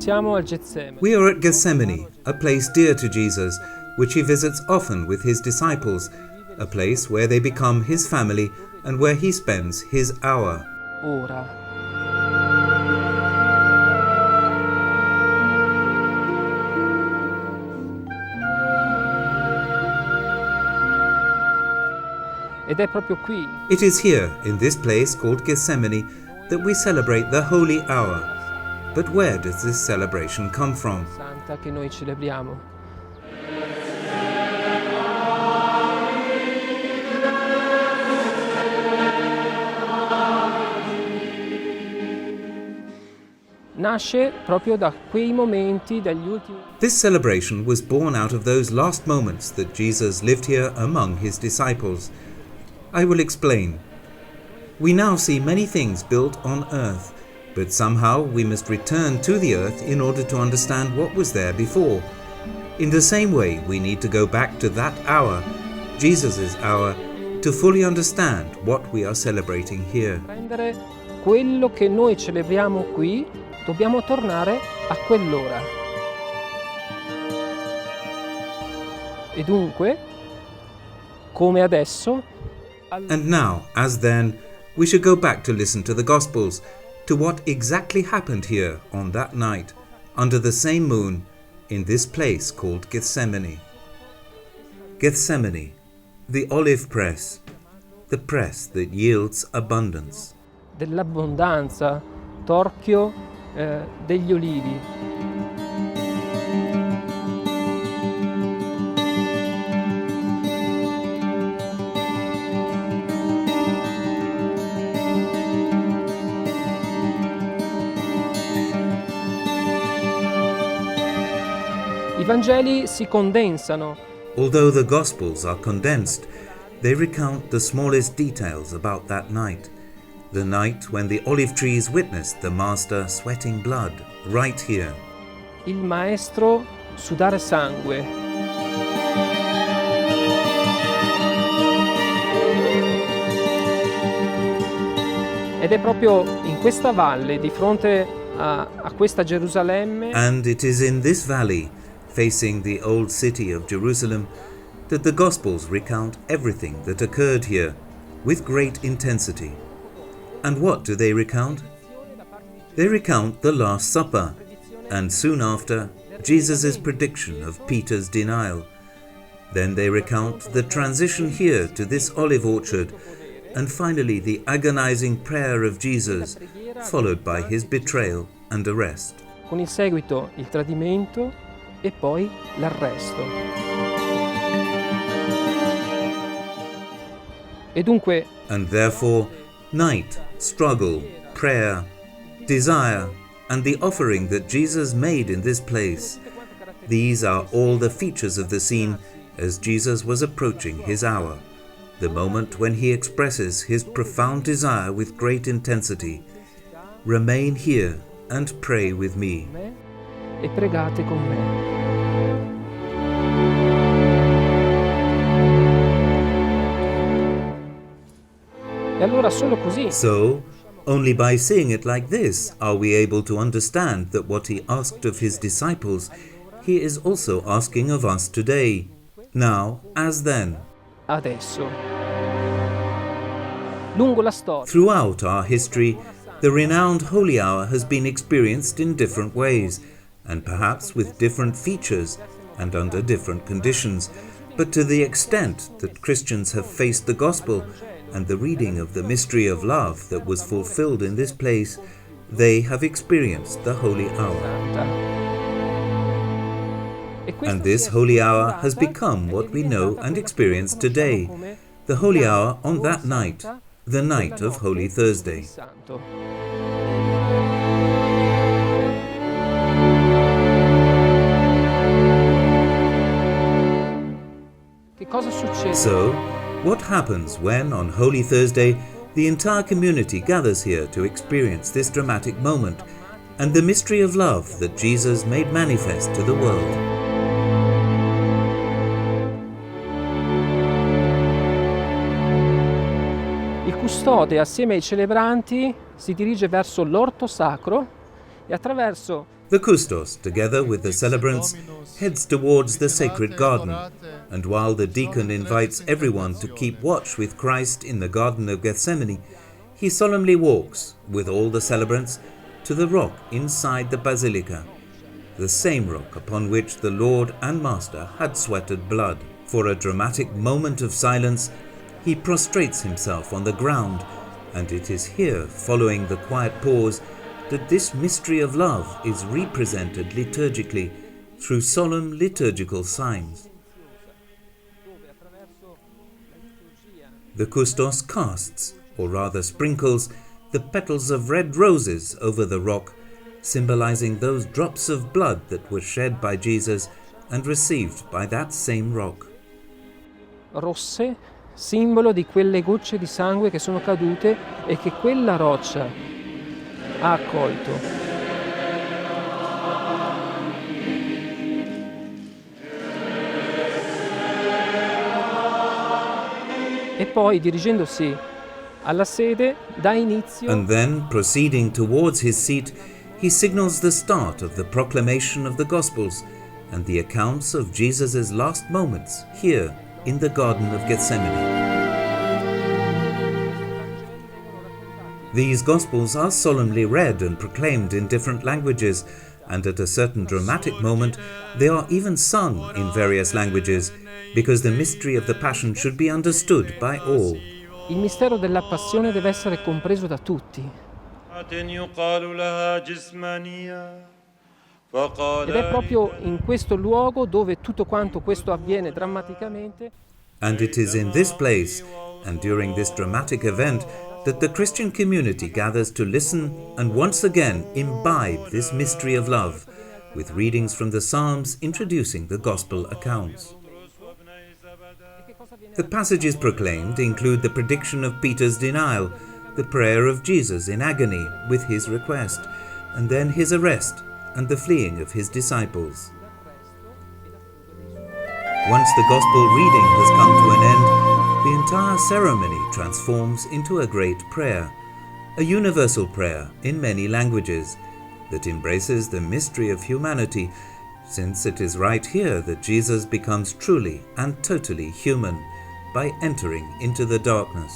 Siamo al Getsemani. We are at Gethsemane, a place dear to Jesus, which he visits often with his disciples, a place where they become his family and where he spends his hour. Ora. Ed è proprio qui, It is here, in this place called Gethsemane, that we celebrate the Holy Hour. But where does this celebration come from? Santa, che noi celebriamo. Nasce proprio da quei momenti, dagli ultimi. This celebration was born out of those last moments that Jesus lived here among his disciples. I will explain. We now see many things built on earth, but somehow we must return to the earth in order to understand what was there before. In the same way, we need to go back to that hour, Jesus' hour, to fully understand what we are celebrating here. Prendere quello che noi celebriamo qui, dobbiamo tornare a quell'ora. E dunque, come adesso, And now, as then, we should go back to listen to the Gospels, to what exactly happened here on that night, under the same moon, in this place called Gethsemane. Gethsemane, the olive press, the press that yields abundance. dell'abbondanza, torchio degli olivi. I Vangeli si condensano. Although the Gospels are condensed, they recount the smallest details about that night, the night when the olive trees witnessed the Master sweating blood right here. Il maestro sudare sangue. Ed è proprio in questa valle, di fronte a questa Gerusalemme, And it is in this valley, facing the old city of Jerusalem, that the Gospels recount everything that occurred here with great intensity. And what do they recount? They recount the Last Supper, and soon after, Jesus' prediction of Peter's denial. Then they recount the transition here to this olive orchard, and finally the agonizing prayer of Jesus, followed by his betrayal and arrest. con il seguito il tradimento e poi l'arresto. E dunque And therefore, night, struggle, prayer, desire, and the offering that Jesus made in this place, these are all the features of the scene as Jesus was approaching his hour, the moment when he expresses his profound desire with great intensity. Remain here and pray with me. me e pregate con me. E allora solo così So, only by seeing it like this are we able to understand that what he asked of his disciples, he is also asking of us today, now as then. adesso. Lungo la storia, Throughout our history, the renowned Holy Hour has been experienced in different ways, and perhaps with different features and under different conditions, but to the extent that Christians have faced the Gospel and the reading of the mystery of love that was fulfilled in this place, they have experienced the Holy Hour. Santa. E questa And this si è Holy Hour has sviluppata become ed what è we know diventata and quello che experience today, conosciamo come the Holy Hour on Ora that night, Santa, the quella night of notte Holy del Thursday. Santo. Che cosa succede? So, what happens when, on Holy Thursday, the entire community gathers here to experience this dramatic moment and the mystery of love that Jesus made manifest to the world? Il custode, assieme ai celebranti, si dirige verso l'orto sacro e attraverso The custos, together with the celebrants, heads towards the sacred garden, and while the deacon invites everyone to keep watch with Christ in the Garden of Gethsemane, he solemnly walks, with all the celebrants, to the rock inside the basilica, the same rock upon which the Lord and Master had sweated blood. For a dramatic moment of silence, he prostrates himself on the ground, and it is here, following the quiet pause, that this mystery of love is represented liturgically through solemn liturgical signs. The custos casts, or rather sprinkles, the petals of red roses over the rock, symbolizing those drops of blood that were shed by Jesus and received by that same rock. Rosse, simbolo di quelle gocce di sangue che sono cadute e che quella roccia ha accolto. E poi, dirigendosi alla sede, dà inizio. And then, proceeding towards his seat, he signals the start of the proclamation of the Gospels and the accounts of Jesus' last moments here in the Garden of Gethsemane. These Gospels are solemnly read and proclaimed in different languages, and at a certain dramatic moment they are even sung in various languages, because the mystery of the Passion should be understood by all. Il mistero della passione deve essere compreso da tutti. Ed è proprio in questo luogo dove tutto quanto questo avviene drammaticamente. And it is in this place and during this dramatic event that the Christian community gathers to listen and once again imbibe this mystery of love, with readings from the Psalms introducing the Gospel accounts. The passages proclaimed include the prediction of Peter's denial, the prayer of Jesus in agony with his request, and then his arrest and the fleeing of his disciples. Once the Gospel reading has come to an end, the entire ceremony transforms into a great prayer, a universal prayer in many languages that embraces the mystery of humanity, since it is right here that Jesus becomes truly and totally human by entering into the darkness.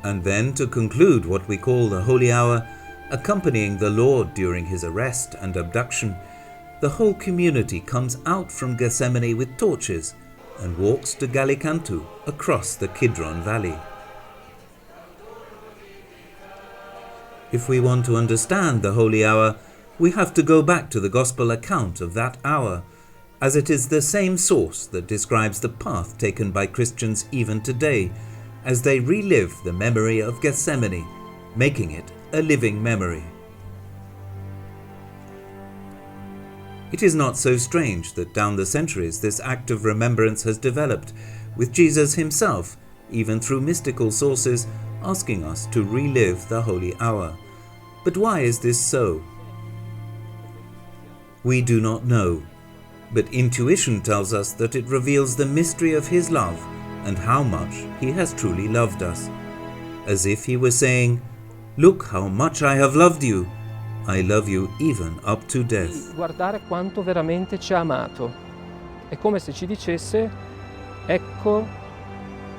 And then, to conclude what we call the Holy Hour, accompanying the Lord during his arrest and abduction, the whole community comes out from Gethsemane with torches and walks to Gallicantu across the Kidron Valley. If we want to understand the Holy Hour, we have to go back to the Gospel account of that hour, as it is the same source that describes the path taken by Christians even today, as they relive the memory of Gethsemane, making it a living memory. It is not so strange that down the centuries this act of remembrance has developed, with Jesus himself, even through mystical sources, asking us to relive the Holy Hour. But why is this so? We do not know, but intuition tells us that it reveals the mystery of his love and how much he has truly loved us. As if he were saying, "Look how much I have loved you. I love you even up to death." Guardare quanto veramente ci ha amato. È come se ci dicesse: ecco,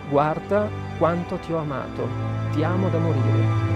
guarda quanto ti ho amato, ti amo da morire.